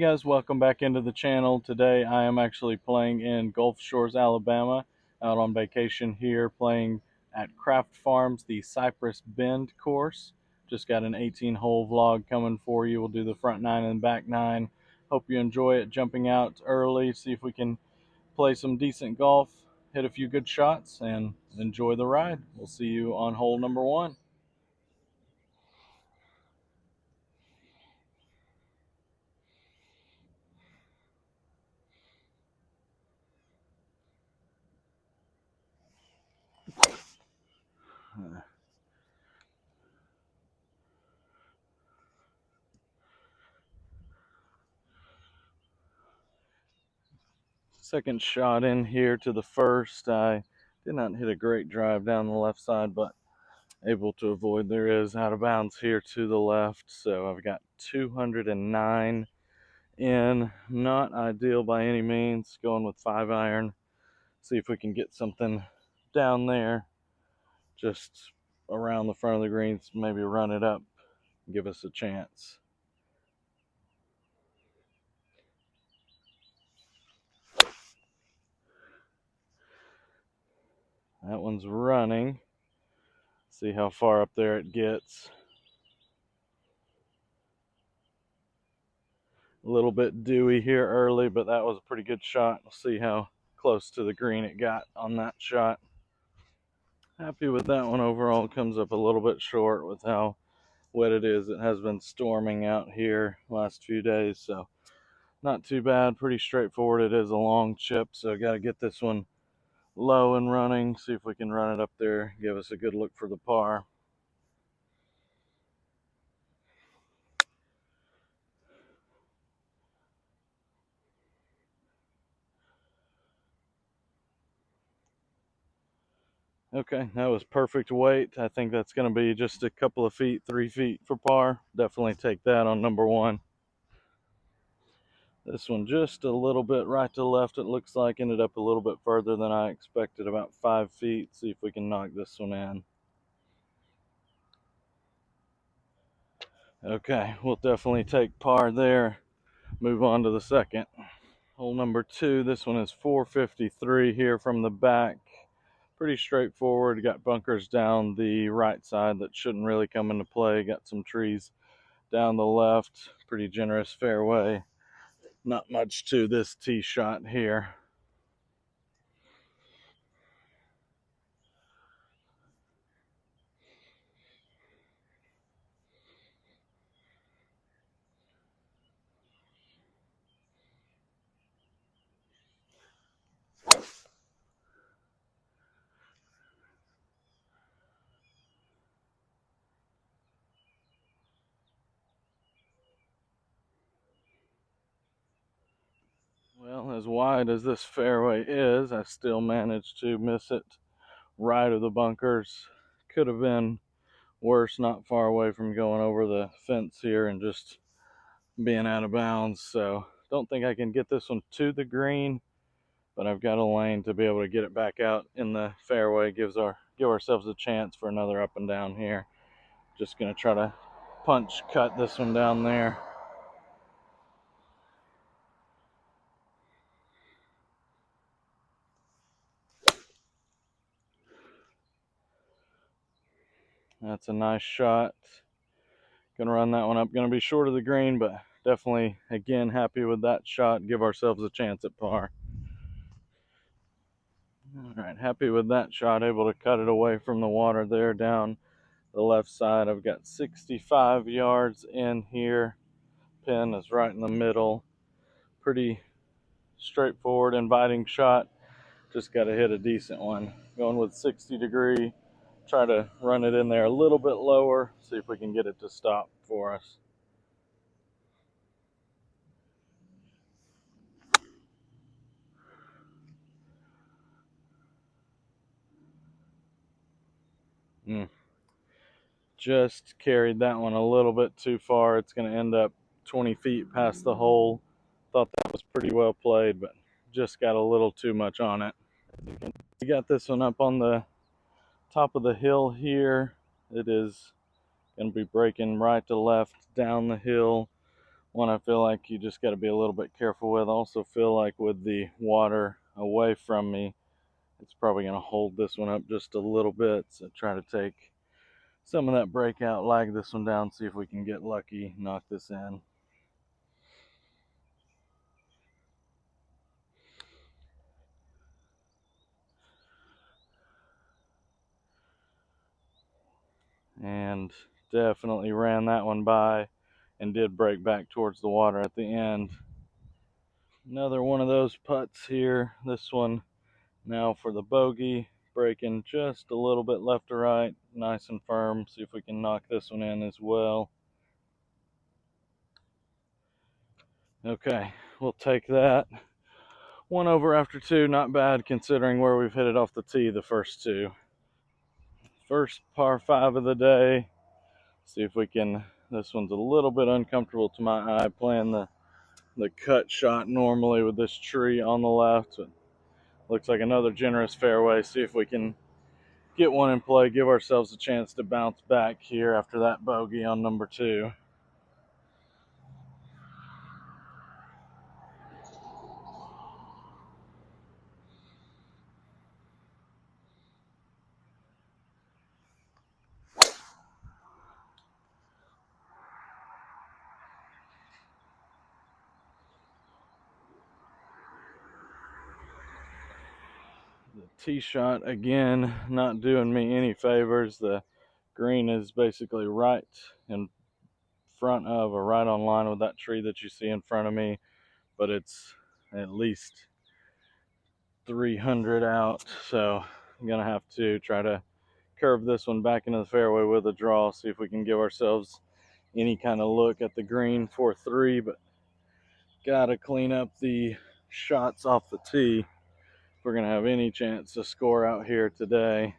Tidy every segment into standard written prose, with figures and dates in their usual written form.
guys, welcome back into the channel. Today I am actually playing in Gulf Shores, Alabama, out on vacation here, playing at Craft Farms, the Cypress Bend course. Just got an 18-hole vlog coming for you. We'll do the front 9 and back 9. Hope you enjoy it. Jumping out early, see if we can play some decent golf, hit a few good shots, and enjoy the ride. We'll see you on hole number 1. Second shot in here to the first. I did not hit a great drive down the left side, but able to avoid. There is out of bounds here to the left, so I've got 209 in. Not ideal by any means. Going with 5-iron. See if we can get something down there, just around the front of the greens. Maybe run it up, give us a chance. That one's running. See how far up there it gets. A little bit dewy here early, but that was a pretty good shot. We'll see how close to the green it got on that shot. Happy with that one overall. Comes up a little bit short with how wet it is. It has been storming out here last few days, so not too bad. Pretty straightforward. It is a long chip, so got to get this one low and running. See if we can run it up there, give us a good look for the par. Okay, that was perfect weight. I think that's going to be just a couple of feet, 3 feet for par. Definitely take that on number 1. This one just a little bit right to left, it looks like. Ended up a little bit further than I expected, about 5 feet. See if we can knock this one in. Okay, we'll definitely take par there. Move on to the second. Hole number 2, this one is 453 here from the back. Pretty straightforward. Got bunkers down the right side that shouldn't really come into play. Got some trees down the left. Pretty generous fairway. Not much to this tee shot here. Well, as wide as this fairway is, I still managed to miss it right of the bunkers. Could have been worse, not far away from going over the fence here and just being out of bounds. So don't think I can get this one to the green, but I've got a lane to be able to get it back out in the fairway. Give ourselves a chance for another up and down here. Just gonna try to punch cut this one down there. That's a nice shot. Gonna run that one up. Gonna be short of the green, but definitely, again, happy with that shot. Give ourselves a chance at par. All right, happy with that shot. Able to cut it away from the water there down the left side. I've got 65 yards in here. Pin is right in the middle. Pretty straightforward, inviting shot. Just got to hit a decent one. Going with 60 degree. Try to run it in there a little bit lower. See if we can get it to stop for us. Just carried that one a little bit too far. It's going to end up 20 feet past the hole. Thought that was pretty well played, but just got a little too much on it. We got this one up on the top of the hill here. It is going to be breaking right to left down the hill. one I feel like you just got to be a little bit careful with. I also feel like with the water away from me, it's probably going to hold this one up just a little bit. So try to take some of that breakout, lag this one down, see if we can get lucky, knock this in. And definitely ran that one by and did break back towards the water at the end. Another one of those putts here. This one now for the bogey, breaking just a little bit left to right, nice and firm. See if we can knock this one in as well. Okay, we'll take that. 1 over after 2, not bad considering where we've hit it off the tee the first 2. First par 5 of the day. See if we can, this one's a little bit uncomfortable to my eye, playing the cut shot normally with this tree on the left. It looks like another generous fairway. See if we can get one in play, give ourselves a chance to bounce back here after that bogey on number 2. The tee shot, again, not doing me any favors. The green is basically right in front of, or right on line with that tree that you see in front of me, but it's at least 300 out, so I'm gonna have to try to curve this one back into the fairway with a draw, see if we can give ourselves any kind of look at the green for 3, but gotta clean up the shots off the tee if we're gonna have any chance to score out here today.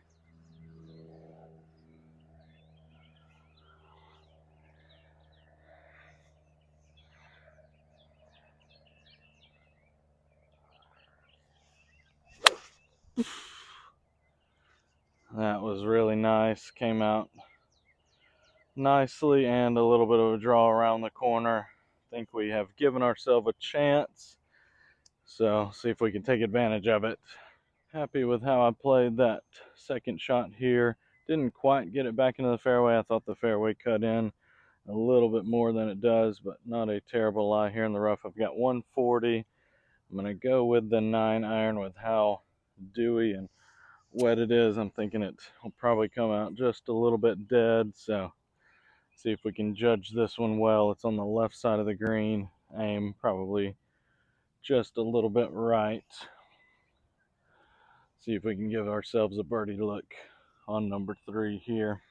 That was really nice, came out nicely, and a little bit of a draw around the corner. I think we have given ourselves a chance, so see if we can take advantage of it. Happy with how I played that second shot here. Didn't quite get it back into the fairway. I thought the fairway cut in a little bit more than it does, but not a terrible lie here in the rough. I've got 140. I'm going to go with the 9-iron with how dewy and wet it is. I'm thinking it will probably come out just a little bit dead, so see if we can judge this one well. It's on the left side of the green. Aim probably just a little bit right. See if we can give ourselves a birdie look on number 3 here.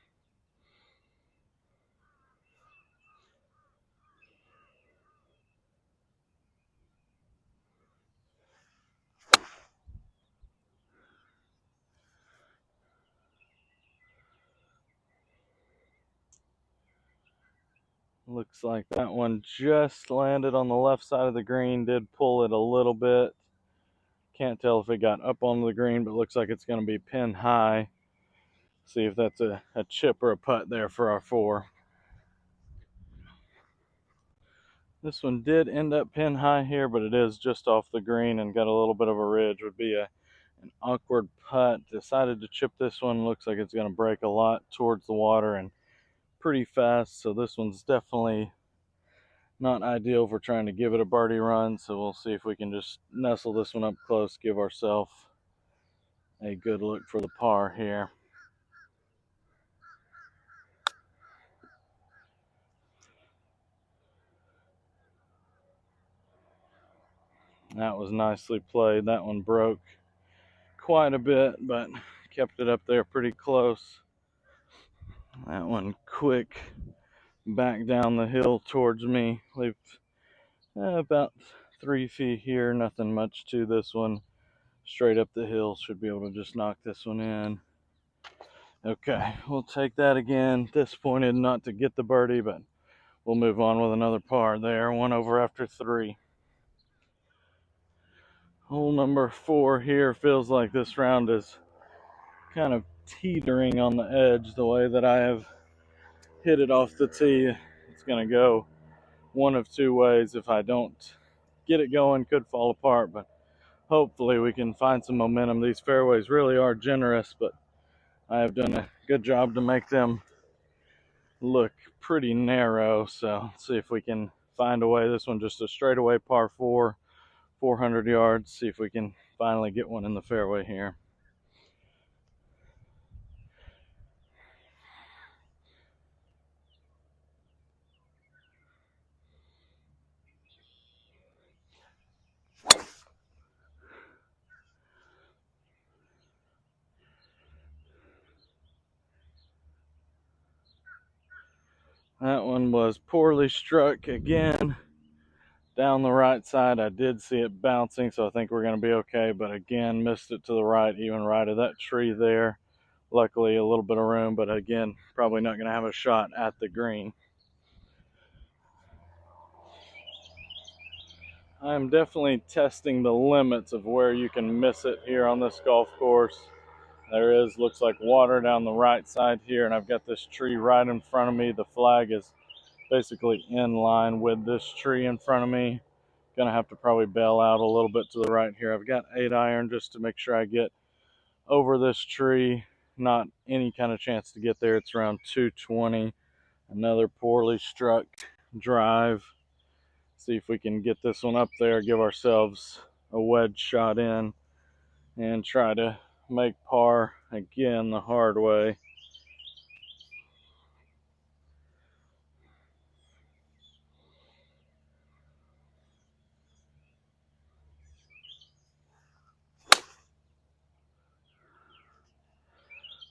Looks like that one just landed on the left side of the green, did pull it a little bit. Can't tell if it got up onto the green, but looks like it's going to be pin high. See if that's a chip or a putt there for our 4. This one did end up pin high here, but it is just off the green and got a little bit of a ridge. Would be an awkward putt. Decided to chip this one. Looks like it's going to break a lot towards the water and pretty fast, so this one's definitely not ideal for trying to give it a birdie run. So we'll see if we can just nestle this one up close, give ourselves a good look for the par here. That was nicely played. That one broke quite a bit, but kept it up there pretty close. That one quick back down the hill towards me. Leave about 3 feet here. Nothing much to this one. Straight up the hill. Should be able to just knock this one in. Okay, we'll take that again. Disappointed not to get the birdie, but we'll move on with another par there. 1 over after 3. Hole number 4 here. Feels like this round is kind of teetering on the edge the way that I have hit it off the tee. It's going to go one of two ways. If I don't get it going, could fall apart, but hopefully we can find some momentum. These fairways really are generous, but I have done a good job to make them look pretty narrow. So let's see if we can find a way. This one just a straightaway par 4, 400 yards. See if we can finally get one in the fairway here. That one was poorly struck again. Down the right side, I did see it bouncing, so I think we're going to be okay. But again, missed it to the right, even right of that tree there. Luckily, a little bit of room, but again, probably not going to have a shot at the green. I'm definitely testing the limits of where you can miss it here on this golf course. There looks like water down the right side here, and I've got this tree right in front of me. The flag is basically in line with this tree in front of me. Gonna have to probably bail out a little bit to the right here. I've got 8-iron just to make sure I get over this tree. Not any kind of chance to get there. It's around 220. Another poorly struck drive. See if we can get this one up there, give ourselves a wedge shot in, and try to make par again the hard way.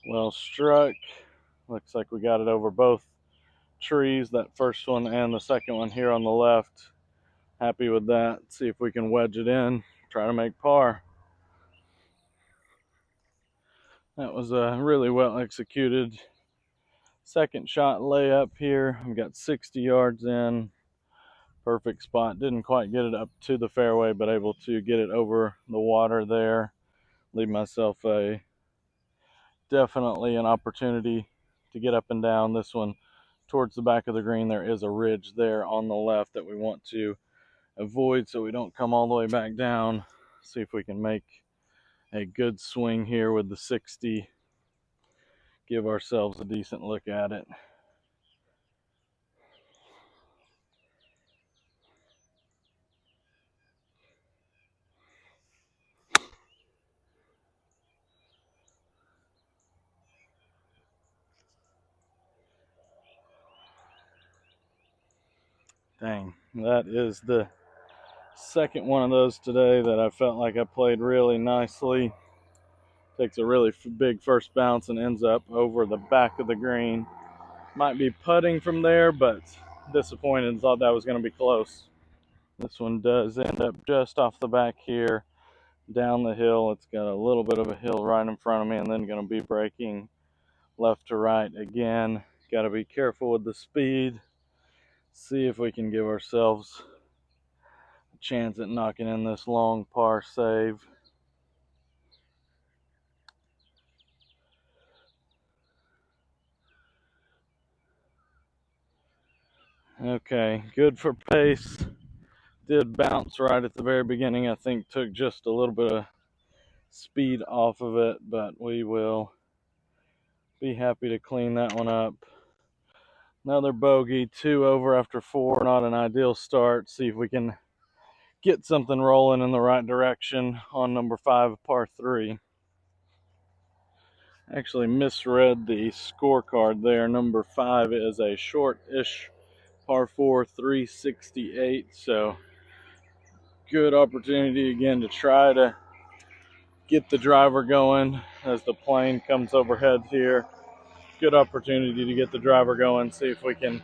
Well struck. Looks like we got it over both trees, that first one and the second one here on the left. Happy with that. See if we can wedge it in, try to make par. That was a really well executed second shot layup here. I've got 60 yards in. Perfect spot. Didn't quite get it up to the fairway, but able to get it over the water there. Leave myself definitely an opportunity to get up and down. This one towards the back of the green, there is a ridge there on the left that we want to avoid so we don't come all the way back down. See if we can make a good swing here with the 60. Give ourselves a decent look at it. Dang, that is the second one of those today that I felt like I played really nicely. Takes a really big first bounce and ends up over the back of the green. Might be putting from there, but disappointed and thought that was going to be close. This one does end up just off the back here, down the hill. It's got a little bit of a hill right in front of me, and then going to be braking left to right again. Got to be careful with the speed. See if we can give ourselves a chance at knocking in this long par save. Okay, good for pace. Did bounce right at the very beginning. I think took just a little bit of speed off of it, but we will be happy to clean that one up. Another bogey, 2 over after 4. Not an ideal start. See if we can get something rolling in the right direction on number 5, par 3. Actually misread the scorecard there. Number 5 is a short-ish par 4, 368. So good opportunity again to try to get the driver going as the plane comes overhead here. Good opportunity to get the driver going, see if we can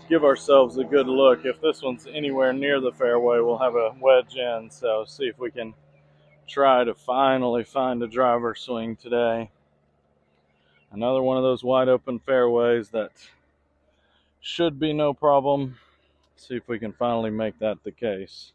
give ourselves a good look. If this one's anywhere near the fairway, we'll have a wedge in. So see if we can try to finally find a driver swing today. Another one of those wide open fairways that should be no problem. See if we can finally make that the case.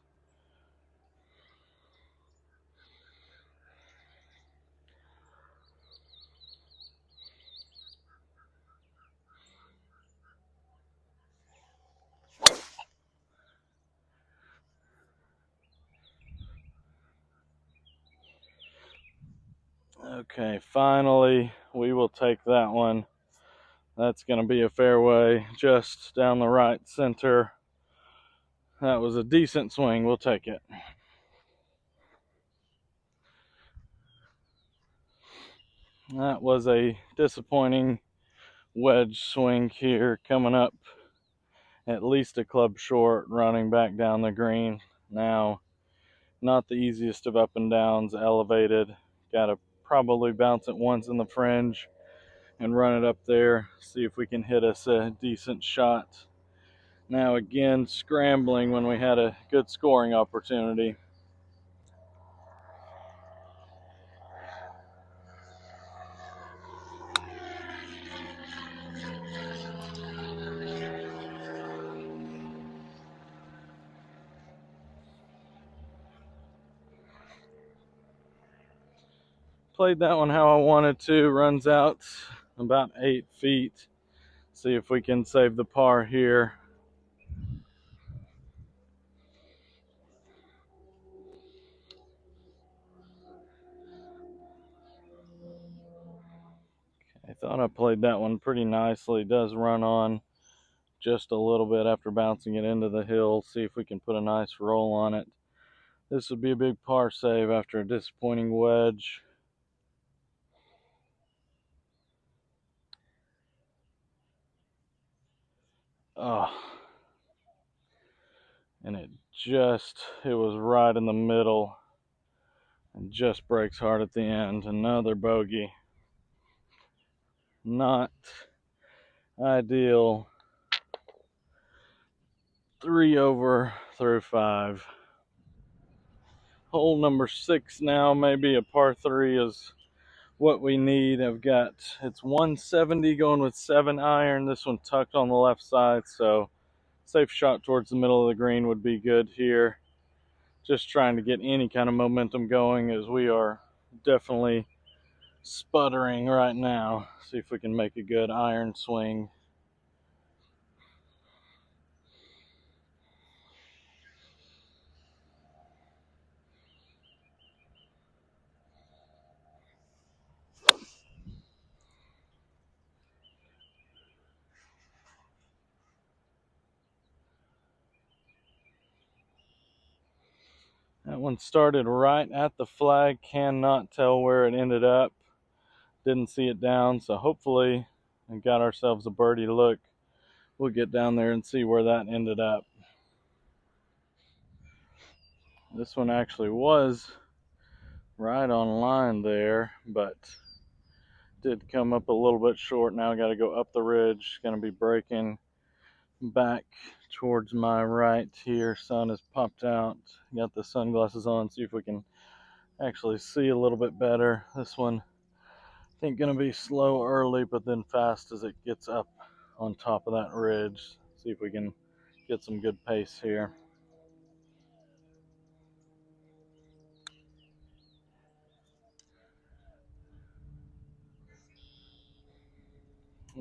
Okay, finally, we will take that one. That's going to be a fairway just down the right center. That was a decent swing. We'll take it. That was a disappointing wedge swing here, coming up at least a club short, running back down the green. Now, not the easiest of up and downs, elevated. Got to probably bounce it once in the fringe and run it up there, see if we can hit us a decent shot. Now again, scrambling when we had a good scoring opportunity. Played that one how I wanted to. Runs out about 8 feet. See if we can save the par here. I thought I played that one pretty nicely. It does run on just a little bit after bouncing it into the hill. See if we can put a nice roll on it. This would be a big par save after a disappointing wedge. Oh, and it was right in the middle and just breaks hard at the end. Another bogey. Not ideal. 3 over through 5. Hole number 6 now, maybe a par 3 is what we need. It's 170 going with 7 iron. This one tucked on the left side, so safe shot towards the middle of the green would be good here. Just trying to get any kind of momentum going, as we are definitely sputtering right now. See if we can make a good iron swing. That one started right at the flag. Cannot tell where it ended up. Didn't see it down, so hopefully we got ourselves a birdie look. We'll get down there and see where that ended up. This one actually was right on line there, but did come up a little bit short. Now I got to go up the ridge. Going to be breaking back towards my right here. Sun has popped out. Got the sunglasses on, see if we can actually see a little bit better. This one, I think, going to be slow early, but then fast as it gets up on top of that ridge. See if we can get some good pace here.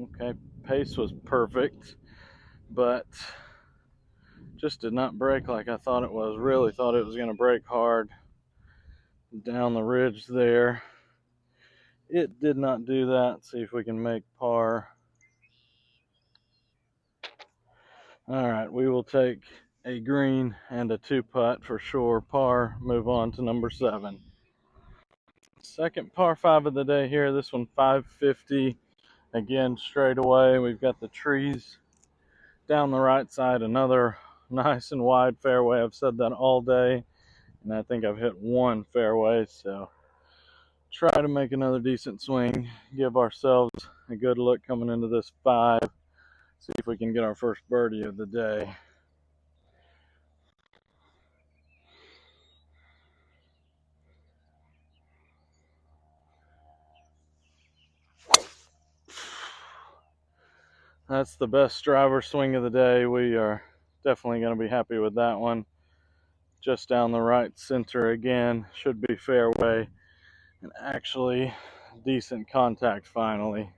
Okay, pace was perfect, but just did not break like I thought it was. Really thought it was going to break hard down the ridge there. It did not do that. See if we can make par. All right, we will take a green and a 2-putt for sure. Par, move on to number 7. Second par 5 of the day here. This one 550. Again, straight away. We've got the trees down the right side. Another nice and wide fairway. I've said that all day, and I think I've hit one fairway, so try to make another decent swing. Give ourselves a good look coming into this 5. See if we can get our first birdie of the day. That's the best driver swing of the day. We are definitely going to be happy with that one. Just down the right center again. Should be fairway. And actually, decent contact finally.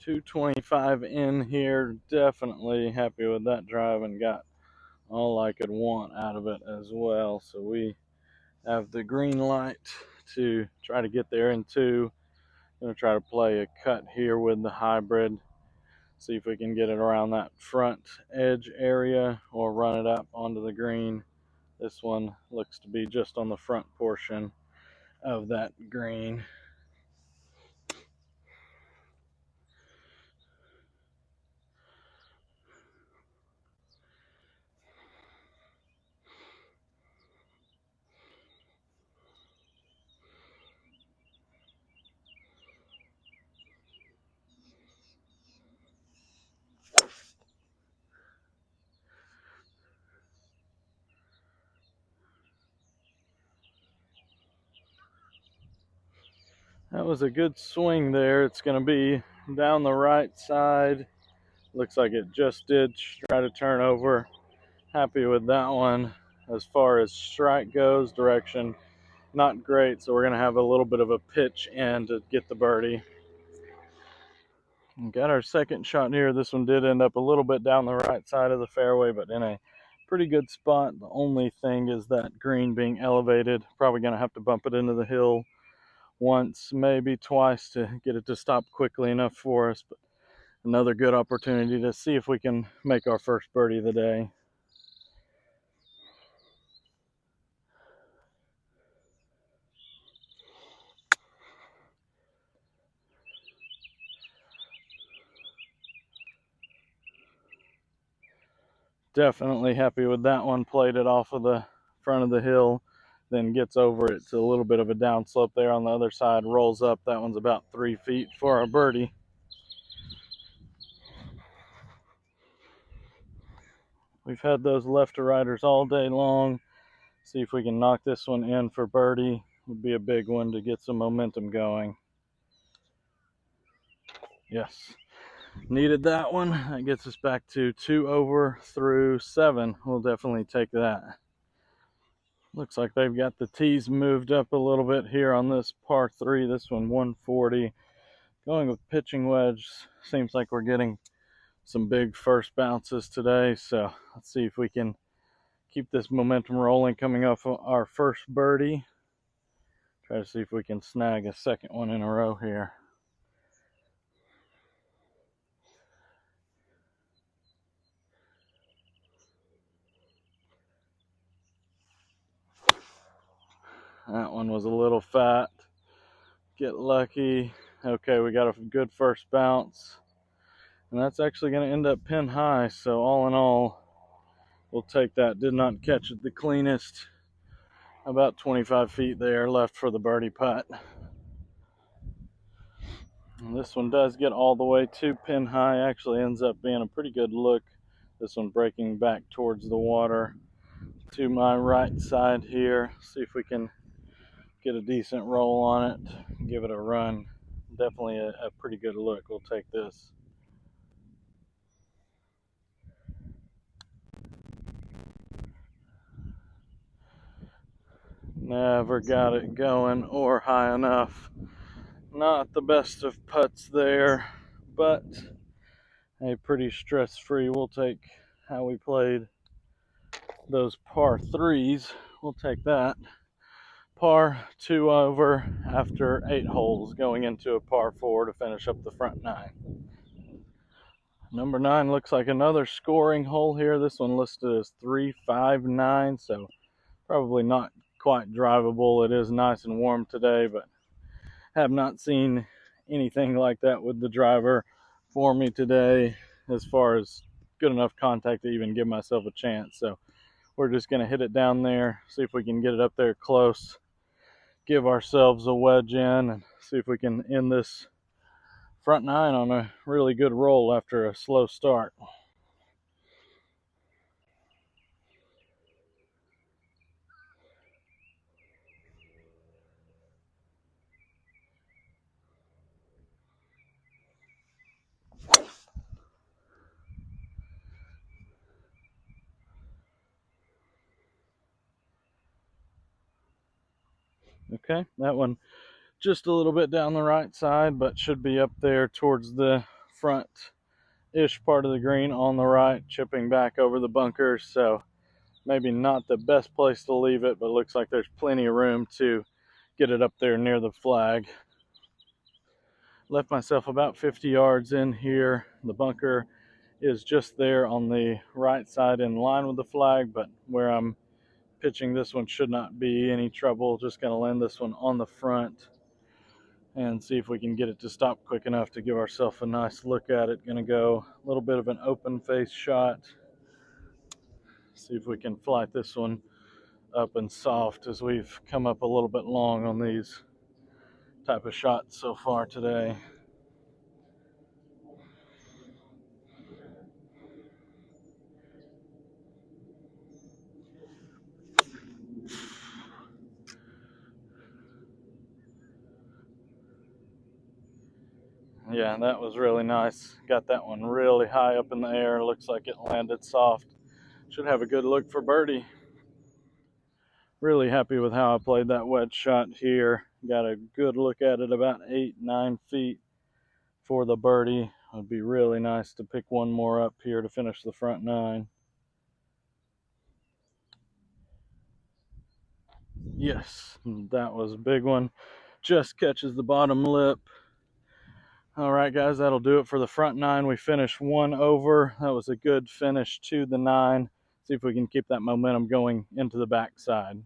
225 in here. Definitely happy with that drive and got all I could want out of it as well. So we have the green light to try to get there in two. I'm going to try to play a cut here with the hybrid. See if we can get it around that front edge area or run it up onto the green. This one looks to be just on the front portion of that green. That was a good swing there. It's going to be down the right side. Looks like it just did try to turn over. Happy with that one. As far as strike goes, direction not great, so we're going to have a little bit of a pitch in to get the birdie. Got our second shot here. This one did end up a little bit down the right side of the fairway, but in a pretty good spot. The only thing is that green being elevated. Probably going to have to bump it into the hill once, maybe twice, to get it to stop quickly enough for us. But another good opportunity to see if we can make our first birdie of the day. Definitely happy with that one. Played it off of the front of the hill, then gets over it. It's a little bit of a downslope there on the other side, rolls up. That one's about 3 feet for our birdie. We've had those left to righters all day long. See if we can knock this one in for birdie. Would be a big one to get some momentum going. Yes, needed that one. That gets us back to 2 over through 7. We'll definitely take that. Looks like they've got the tees moved up a little bit here on this par 3. This one 140. Going with pitching wedge. Seems like we're getting some big first bounces today. So let's see if we can keep this momentum rolling coming off our first birdie. Try to see if we can snag a second one in a row here. That one was a little fat. Get lucky. Okay, we got a good first bounce. And that's actually going to end up pin high. So all in all, we'll take that. Did not catch it the cleanest. About 25 feet there left for the birdie putt. And this one does get all the way to pin high. Actually ends up being a pretty good look. This one breaking back towards the water to my right side here. See if we can get a decent roll on it. Give it a run. Definitely a pretty good look. We'll take this. Never got it going or high enough. Not the best of putts there, but a pretty stress-free. We'll take how we played those par 3s. We'll take that. Par 2 over after 8 holes, going into a par 4 to finish up the front 9. Number 9 looks like another scoring hole here. This one listed as 359, so probably not quite drivable. It is nice and warm today, but have not seen anything like that with the driver for me today as far as good enough contact to even give myself a chance. So we're just going to hit it down there, see if we can get it up there close, give ourselves a wedge in, and see if we can end this front 9 on a really good roll after a slow start. Okay, that one just a little bit down the right side, but should be up there towards the front-ish part of the green on the right, chipping back over the bunkers. So maybe not the best place to leave it, but it looks like there's plenty of room to get it up there near the flag. Left myself about 50 yards in here. The bunker is just there on the right side in line with the flag, but where I'm pitching this one should not be any trouble. Just going to land this one on the front and see if we can get it to stop quick enough to give ourselves a nice look at it. Going to go a little bit of an open face shot. See if we can flight this one up and soft, as we've come up a little bit long on these type of shots so far today. Yeah, that was really nice. Got that one really high up in the air. Looks like it landed soft. Should have a good look for birdie. Really happy with how I played that wedge shot here. Got a good look at it, about 8-9 feet for the birdie. It would be really nice to pick one more up here to finish the front nine. Yes, that was a big one. Just catches the bottom lip. All right, guys, that'll do it for the front nine. We finished one over. That was a good finish to the nine. See if we can keep that momentum going into the back side.